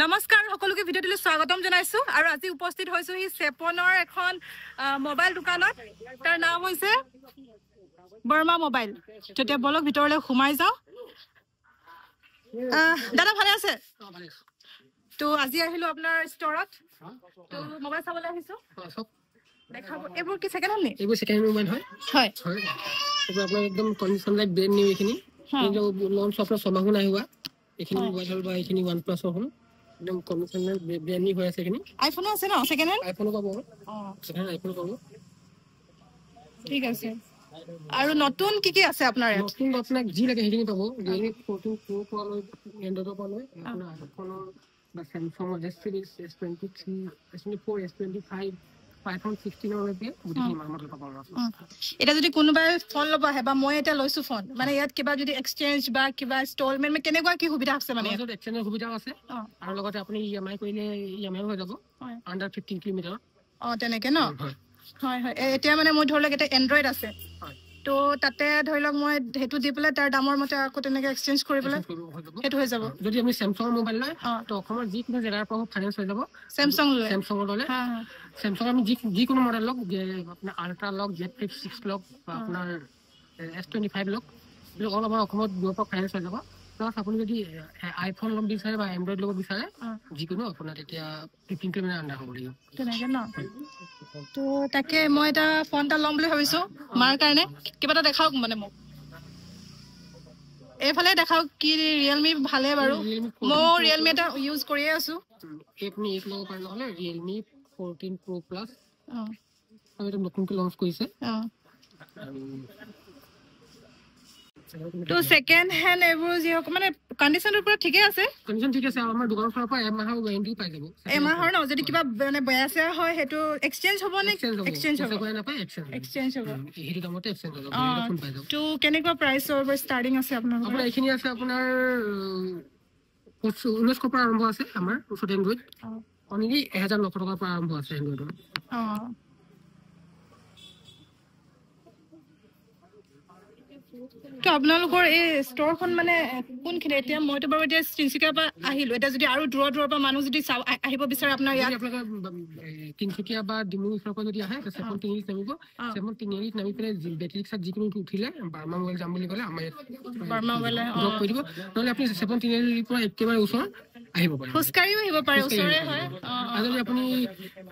নমস্কাৰ সকলোকে ভিডিঅ'টোলৈ স্বাগতম জনাইছো আৰু আজি উপস্থিত হৈছো হি চেপনৰ এখন মোবাইল দোকানত তাৰ নাম হৈছে বৰ্মা মোবাইল তেতিয়া বলক ভিতৰলৈ সোমাই যাও দাদা ভালে আছে তো আজি আহিলো আপোনাৰ ষ্টৰত তো মোবাইল চাবলৈ আহিছো দেখাব এবোৰ কি সেকেন্ড হ্যান্ড নি এবোৰ সেকেন্ড হ্যান্ড মোবাইল হয় হয় এবোৰ আপোনাৰ একদম কন্ডিশন লাইক ব্ৰ্যান্ড নিউ এখিনি এই যে লঞ্চ অফৰ সমাগু নাই হোৱা এখিনি মোবাইল হল বা এখিনি OnePlus হল একদম কন্ডিশন লাইক ব্র্যান্ড নিউ হৈ আছে এখিনি আইফোন আছে ন সেকেন্ড হ্যান্ড আইফোন পাবো সেকেন্ড আইফোন পাবো ঠিক আছে আৰু নতুন কি আছে আপোনাৰ ইয়াত নতুন আপোনাক যি লাগে হেখিনি পাবো Realme 14 Pro পালো Android পালো আপোনাৰ আইফোনৰ বা Samsung S23 S23 S24 S25 iPhone 16 লৈকে গুটিখিনি মামত পাবো এটা যদি কোনোবাই ফোন লব আহে বা মই এটা লৈছো ফোন মানে ইয়াত কিবা যদি এক্সচেঞ্জ বা কিবা ইনষ্টলমেন্ট কেনেকুৱা কি সুবিধা আছে মানে ইয়াত এক্সচেঞ্জৰ সুবিধা আছে আৰু লগতে আপুনি EMI কৰিলে EMI হৈ যাব আন্ডাৰ 15 কিলোমিটাৰ তেনেকে ন হয় হয় এতিয়া মানে মই ধৰলক এটা এন্ড্ৰইড আছে তো তাতে ধৰলক মই হেতু দি পেলাই তাৰ দামৰ মতে আকৌ তেনেকে এক্সচেঞ্জ কৰিবলৈ হেতু হৈ যাব যদি আমি Samsung মোবাইল লয় তো অসমৰ যি কোনো জেগাৰ পৰা ফাইনান্স হৈ যাব Samsung ললে Samsung আমি যি কোনো মডেল লওক যে আপোনাৰ আল্ট্ৰা লওক Z6 লওক বা আপোনাৰ S25 লওক অল ওভাৰ অসমত দুৰ পৰা ফাইনান্স হৈ যাব প্লাস আপুনি যদি আইফোন লব বিচাৰে বা এন্ড্ৰইড লব বিচাৰে যিকোনো আপোনাৰ তেতিয়া 15 কিলোমিটাৰ আন্ডাৰ হ'ব লাগিব তেনেকে ন তো তাকে মই এটা ফোন এটা লম বুলি ভাবিছো মাৰ কাৰণে কিবা এটা দেখাওক মানে মোক এফালে দেখাওক কি Realme ভালে বাৰু মই Realme এটা ইউজ কৰিয়ে আছো আপুনি এক লব পাৰে নহলে Realme 14 Pro Plus এটা নতুনকৈ লঞ্চ কৰিছে তো সেকেন্ড হ্যান্ড এবোৰ যি হক মানে কন্ডিশনৰ পৰা ঠিকে আছে কন্ডিশন ঠিক আছে আমাৰ দোকানৰ পৰা এমাহৰ ওয়াৰেন্টি পাই যাব এমাহৰ ন যদি কিবা মানে বেয়াছে হয় হেতু এক্সচেঞ্জ হ'ব নে এক্সচেঞ্জ হ'ব না পাই এক্সচেঞ্জ হ'ব হেতু দামতে এক্সচেঞ্জ হ'ব ফোন পাই যাব তো কেনেকুৱা প্ৰাইসৰ ষ্টাৰ্টিং আছে আপোনাৰ এইখিনি আছে আপোনাৰ 1900 পৰা আৰম্ভ আছে আমাৰ ওচৰত এন্ড্ৰইড অনলি 1900 টকাৰ পৰা আৰম্ভ আছে এন্ড্ৰইডৰ তো আপোনালোকৰ এই ষ্টৰখন মানে কোনখিনি এতিয়া মইতো বাৰু এতিয়া তিনচুকীয়াৰ পৰা আহিলো এটা যদি আৰু দূৰৰ পৰা মানুহ যদি আহিব বিচাৰে আপোনাৰ ইয়াত তিনচুকীয়া বা ডিমুৰ পৰা যদি আহে সেপন তিনিআলিত নামিব সেপন তিনিআলিত নামি পেলাই বেটাৰী ৰিক্সাত যিকোনো উঠিলে বাৰ্মা মোবাইল যাম বুলি ক'লে আমাৰ বাৰ্মা মোবাইল ড্ৰপ কৰি দিব নহলে আপুনি সেপন তিনিআলিৰ পৰা একেবাৰে ওচৰ আহিব পাৰে খোজকাঢ়িও আহিব পাৰে ওচৰে হয় আৰু যদি আপুনি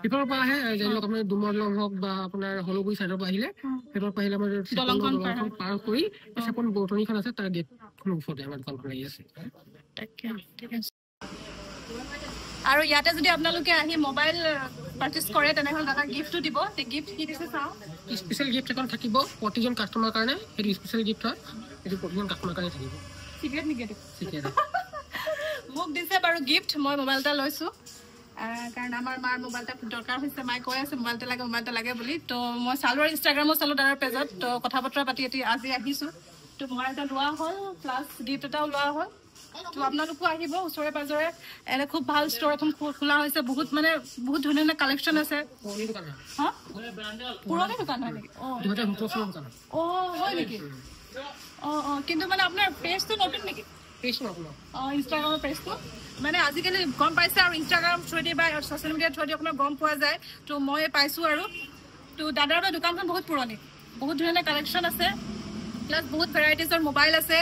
ইফালৰ পৰা আহে যেনে আপোনাৰ ডুমৰলং হওক বা আপোনাৰ হলগুৰি চাইডৰ পৰা আহিলে সেইফালৰ পৰা আহিলে আমাৰ দলংখন পাৰ কৰি সেপন বৰ্তনীখন আছে তাৰ গেটখন ওচৰতে আমাৰ দোকানখন লাগি আছে আৰু ইয়াতে যদি আপোনালোকে আহি মোবাইল পাৰচেজ কৰে তেনেহলে দাদা গিফ্টটো দিব তে গিফ্ট কি দিছে চাও স্পেশাল গিফ্ট এখন থাকিব প্ৰতিজন কাস্টমাৰ কাৰণে এই স্পেশাল গিফ্ট হয় এই প্ৰতিজন কাস্টমাৰ কাৰণে থাকিব সিক্ৰেট নিগেটিভ সিক্ৰেট মোক দিছে বাৰু গিফ্ট মই মোবাইল এটা লৈছো কাৰণ আমাৰ মাৰ মোবাইল এটা দৰকাৰ হৈছে মাই কৈ আছে মোবাইল এটা লাগে বুলি তো মই চালো ইনষ্টাগ্ৰামত চালো তাৰ পেজত তো কথা বতৰা পাতি আজি আহিছো তো মোবাইল এটা লোৱা হ'ল প্লাস গিফ্ট এটাও লোৱা হ'ল তো আপোনালোকো আহিব ওচৰে পাজৰে এনে খুব ভাল ষ্টৰ এখন খোলা হৈছে বহুত ধুনীয়া কালেকশ্যন আছে পুৰণি দোকান হয় নেকি হয় নেকি কিন্তু মানে আপোনাৰ পেজটো নতুন নেকি ইনষ্টাগ্ৰামৰ পেজটো মানে আজিকালি গম পাইছে আৰু ইনষ্টাগ্ৰাম থ্ৰুদি বা ছ'চিয়েল মিডিয়াৰ থ্ৰুদি আপোনাৰ গম পোৱা যায় তো মই পাইছো আৰু তো দাদাৰ দোকানখন বহুত পুৰণি বহুত ধুনীয়া কালেকশ্যন আছে প্লাস বহুত ভেৰাইটিজৰ মোবাইল আছে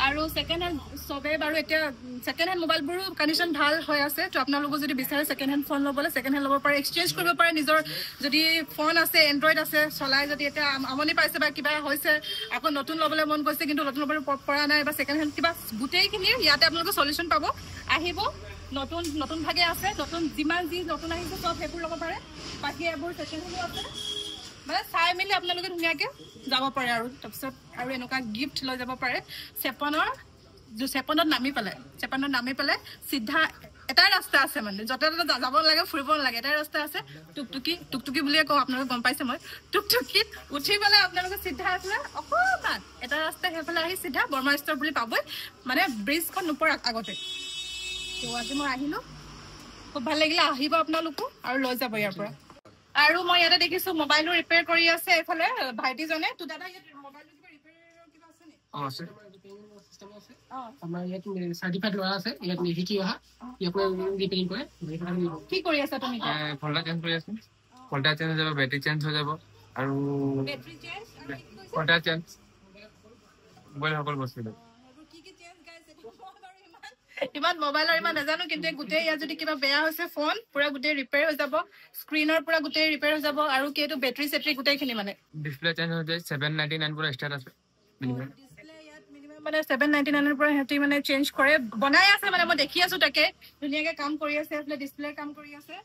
আৰু সেকেন্ড হ্যান্ড সবে বাৰু এতিয়া সেকেন্ড হ্যান্ড মোবাইলবোৰো কন্ডিশন ভাল হৈ আছে তো আপোনালোক যদি বিচাৰে সেকেন্ড হ্যান্ড ফোন ল'বলৈ সেকেন্ড হ্যান্ড ল'ব পাৰে এক্সচেঞ্জ কৰিব পাৰে নিজৰ যদি ফোন আছে এন্ড্ৰইড আছে চলাই যদি এটা আমনি পাইছে বা কিবা হৈছে আকৌ নতুন ল'বলৈ মন গৈছে কিন্তু নতুন ল'বলৈ পৰা নাই বা সেকেন্ড হ্যান্ড কিবা গোটেইখিনি ইয়াতে আপোনালোকে সলিউশন পাব আহিব নতুন ভাগে আছে নতুন যিমান যি নতুন আহিছে সব সেইবোৰ ল'ব পাৰে বাকি এইবোৰ সেকেন্ড হ্যান্ড আছে মানে চাই মিলি আপোনালোকে ধুনীয়াকে যাব পাৰে আৰু তাৰপিছত আৰু এনেকুৱা গিফ্ট লৈ যাব পাৰে চেপনত নামি পেলাই সিধা এটাই ৰাস্তা আছে মানে যতে যাব লাগে ফুৰিব নালাগে এটাই ৰাস্তা আছে টুকটুকি বুলিয়ে কওঁ আপোনালোকে গম পাইছে মই টুকটুকিত উঠি পেলাই আপোনালোকে সিধা আছে অকণমান এটা ৰাস্তা সেইফালে আহি সিধা বৰ্মা ষ্টৰ বুলি পাবই মানে ব্ৰিজখন নোপোৱাৰ আগতে তো আজি মই আহিলো খুব ভাল লাগিলে আহিব আপোনালোকো আৰু লৈ যাব ইয়াৰ পৰা আৰু মই ইয়াতে দেখিছো মোবাইলটো ৰিপেয়াৰ কৰি আছে এফালে ভাইটিজনে তো দাদা ইয়াত মোবাইলটো কিবা ৰিপেয়াৰ কিবা আছে নি আছে সিস্টেম আছে আমাৰ ইয়াত সাৰ্টিফাইড ল'ৰা আছে ইয়াত শিকি অহা ইয়াত ৰিপেয়াৰিং কৰে কি কৰি আছা তুমি ভল্টা চেঞ্জ কৰি আছো ভল্টা চেঞ্জ হৈ যাব বেটাৰী চেঞ্জ হৈ যাব আৰু বেটাৰী চেঞ্জ আৰু কি কৈছা ভল্টা চেঞ্জ মোবাইল সকল বস্তু কি কি চেঞ্জ গাইছ ইমান মোবাইলৰ ইমান নাজানো কিন্তু গোটেই ইয়াত যদি কিবা বেয়া হৈছে ফোন পুৰা গোটেই ৰিপেয়াৰ হৈ যাব স্ক্ৰিনৰ পুৰা গোটেই ৰিপেয়াৰ হৈ যাব আৰু কি এইটো বেটাৰী চেটাৰী গোটেইখিনি মানে ডিসপ্লে চেঞ্জ হৈ যায় 799 পৰা ষ্টাৰ্ট আছে ডিসপ্লে ইয়াত মিনিমাম মানে 799 ৰ পৰা হেতি মানে চেঞ্জ কৰে বনাই আছে মানে মই দেখি আছো তাকে ধুনীয়াকে কাম কৰি আছে এফলে ডিসপ্লে কাম কৰি আছে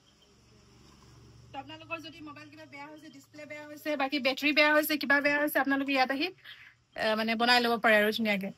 তো আপোনালোকৰ যদি মোবাইল কিবা বেয়া হৈছে ডিসপ্লে বেয়া হৈছে বাকি বেটাৰী বেয়া হৈছে কিবা বেয়া হৈছে আপোনালোকে ইয়াত আহি মানে বনাই ল'ব পাৰে আৰু ধুনীয়াকে